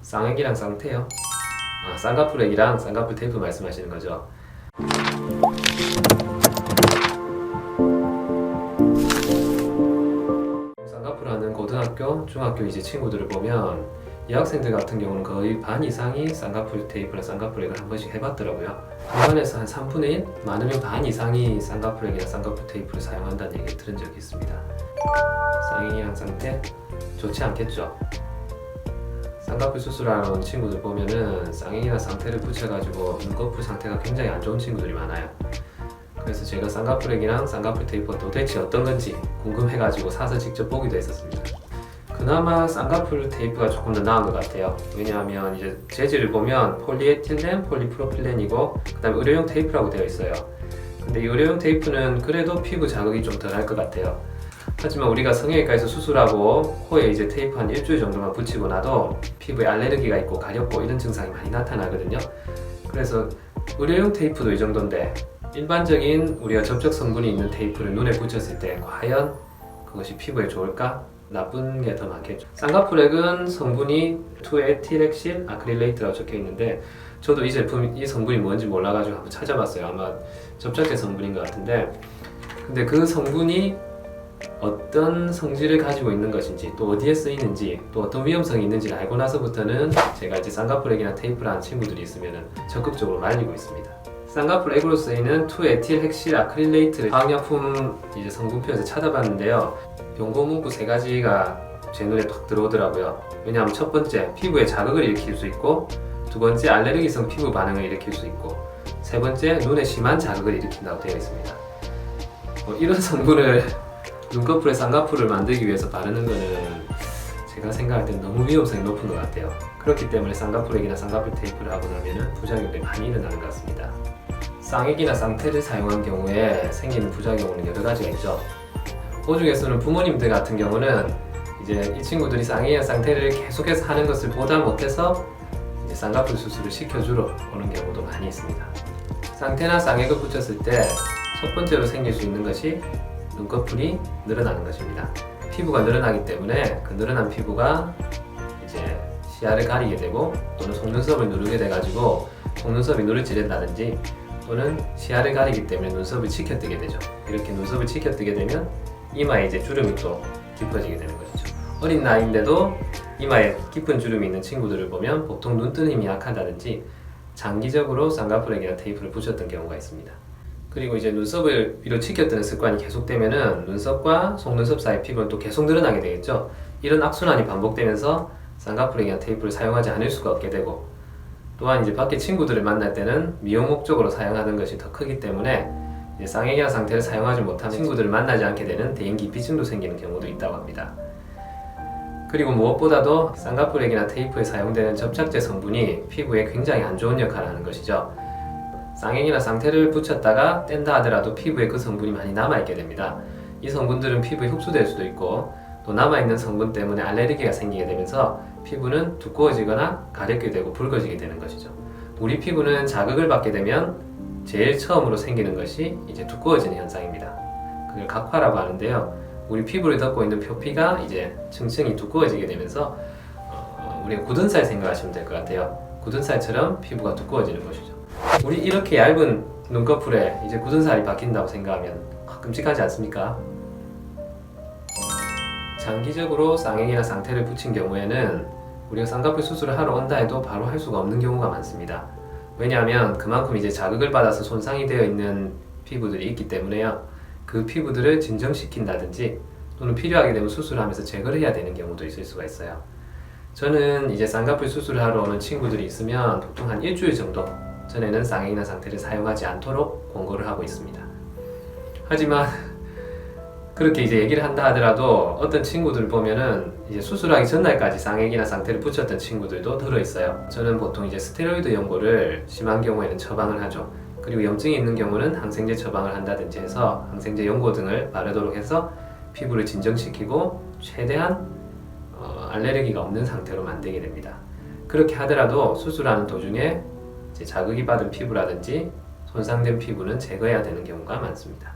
쌍액이랑 쌍테요? 아, 쌍꺼풀액이랑 쌍꺼풀 테이프 말씀하시는 거죠? 쌍꺼풀 하는 고등학교, 중학교 이제 친구들을 보면 이 학생들 같은 경우는 거의 반 이상이 쌍꺼풀 테이프나 쌍꺼풀액을 한 번씩 해봤더라고요. 한 반에서 한 3분의 1? 많으면 반 이상이 쌍꺼풀액이나 쌍꺼풀 테이프를 사용한다는 얘기 들은 적이 있습니다. 쌍액이랑 쌍테? 좋지 않겠죠? 쌍꺼풀 수술하러 온 친구들 보면은 쌍액이나 쌍테를 붙여가지고 눈꺼풀 상태가 굉장히 안 좋은 친구들이 많아요. 그래서 제가 쌍꺼풀액이랑 쌍꺼풀 테이프가 도대체 어떤 건지 궁금해가지고 사서 직접 보기도 했었습니다. 그나마 쌍꺼풀 테이프가 조금 더 나은 것 같아요. 왜냐하면 이제 재질을 보면 폴리에틸렌, 폴리프로필렌이고 그 다음에 의료용 테이프라고 되어 있어요. 근데 이 의료용 테이프는 그래도 피부 자극이 좀 덜 할 것 같아요. 하지만 우리가 성형외과에서 수술하고 코에 이제 테이프 한 일주일 정도만 붙이고 나도 피부에 알레르기가 있고 가렵고 이런 증상이 많이 나타나거든요. 그래서 의료용 테이프도 이 정도인데 일반적인 우리가 접촉 성분이 있는 테이프를 눈에 붙였을 때 과연 그것이 피부에 좋을까? 나쁜 게 더 많겠죠. 쌍꺼풀액은 성분이 2에틸엑실 아크릴레이트라고 적혀 있는데 저도 이 제품, 이 성분이 뭔지 몰라가지고 한번 찾아봤어요. 아마 접착제 성분인 것 같은데 근데 그 성분이 어떤 성질을 가지고 있는 것인지 또 어디에 쓰이는지 또 어떤 위험성이 있는지를 알고 나서부터는 제가 이제 쌍꺼풀액이나 테이프를 한 친구들이 있으면 적극적으로 말리고 있습니다. 쌍꺼풀액으로 쓰이는 2에틸핵실 아크릴레이트 화학약품 이제 성분표에서 찾아봤는데요. 연고 문구 3가지가 제 눈에 팍 들어오더라고요. 왜냐하면 첫 번째, 피부에 자극을 일으킬 수 있고 두 번째, 알레르기성 피부 반응을 일으킬 수 있고 세 번째, 눈에 심한 자극을 일으킨다고 되어 있습니다. 이런 성분을 눈꺼풀에 쌍꺼풀을 만들기 위해서 바르는 거는 제가 생각할 때 너무 위험성이 높은 것 같아요. 그렇기 때문에 쌍꺼풀액이나 쌍꺼풀 테이프를 하고 나면 부작용들이 많이 일어나는 것 같습니다. 쌍액이나 쌍테를 사용한 경우에 생기는 부작용은 여러 가지가 있죠. 그 중에서는 부모님들 같은 경우는 이제 이 친구들이 쌍액이나 쌍테를 계속해서 하는 것을 보다 못해서 이제 쌍꺼풀 수술을 시켜주러 오는 경우도 많이 있습니다. 쌍테나 쌍액을 붙였을 때 첫 번째로 생길 수 있는 것이 눈꺼풀이 늘어나는 것입니다. 피부가 늘어나기 때문에 그 늘어난 피부가 이제 시야를 가리게 되고 또는 속눈썹을 누르게 돼가지고 속눈썹이 누르지른다든지 또는 시야를 가리기 때문에 눈썹을 치켜뜨게 되죠. 이렇게 눈썹을 치켜뜨게 되면 이마에 이제 주름이 또 깊어지게 되는 것이죠. 어린 나이인데도 이마에 깊은 주름이 있는 친구들을 보면 보통 눈뜨는 힘이 약하다든지 장기적으로 쌍꺼풀액이나 테이프를 붙였던 경우가 있습니다. 그리고 이제 눈썹을 위로 치켜뜨는 습관이 계속되면은 눈썹과 속눈썹 사이 피부는 또 계속 늘어나게 되겠죠. 이런 악순환이 반복되면서 쌍꺼풀액이나 테이프를 사용하지 않을 수가 없게 되고 또한 이제 밖에 친구들을 만날 때는 미용 목적으로 사용하는 것이 더 크기 때문에 이제 쌍액이나 쌍테를 사용하지 못하면 친구들을 만나지 않게 되는 대인기피증도 생기는 경우도 있다고 합니다. 그리고 무엇보다도 쌍꺼풀액이나 테이프에 사용되는 접착제 성분이 피부에 굉장히 안 좋은 역할을 하는 것이죠. 쌍액이나 쌍테를 붙였다가 뗀다 하더라도 피부에 그 성분이 많이 남아있게 됩니다. 이 성분들은 피부에 흡수될 수도 있고 또 남아있는 성분 때문에 알레르기가 생기게 되면서 피부는 두꺼워지거나 가렵게 되고 붉어지게 되는 것이죠. 우리 피부는 자극을 받게 되면 제일 처음으로 생기는 것이 이제 두꺼워지는 현상입니다. 그걸 각화라고 하는데요. 우리 피부를 덮고 있는 표피가 이제 층층이 두꺼워지게 되면서 우리가 굳은 살 생각하시면 될 것 같아요. 굳은 살처럼 피부가 두꺼워지는 것이죠. 우리 이렇게 얇은 눈꺼풀에 이제 굳은 살이 박힌다고 생각하면 끔찍하지 않습니까? 장기적으로 쌍액이나 쌍테를 붙인 경우에는 우리가 쌍꺼풀 수술을 하러 온다 해도 바로 할 수가 없는 경우가 많습니다. 왜냐하면 그만큼 이제 자극을 받아서 손상이 되어 있는 피부들이 있기 때문에요. 그 피부들을 진정시킨다든지 또는 필요하게 되면 수술을 하면서 제거를 해야 되는 경우도 있을 수가 있어요. 저는 이제 쌍꺼풀 수술을 하러 오는 친구들이 있으면 보통 한 일주일 정도 전에는 쌍액이나 쌍테를 사용하지 않도록 권고를 하고 있습니다. 하지만 그렇게 이제 얘기를 한다 하더라도 어떤 친구들 보면은 이제 수술하기 전날까지 쌍액이나 쌍테를 붙였던 친구들도 들어있어요. 저는 보통 이제 스테로이드 연고를 심한 경우에는 처방을 하죠. 그리고 염증이 있는 경우는 항생제 처방을 한다든지 해서 항생제 연고 등을 바르도록 해서 피부를 진정시키고 최대한 알레르기가 없는 상태로 만들게 됩니다. 그렇게 하더라도 수술하는 도중에 이제 자극이 받은 피부라든지 손상된 피부는 제거해야 되는 경우가 많습니다.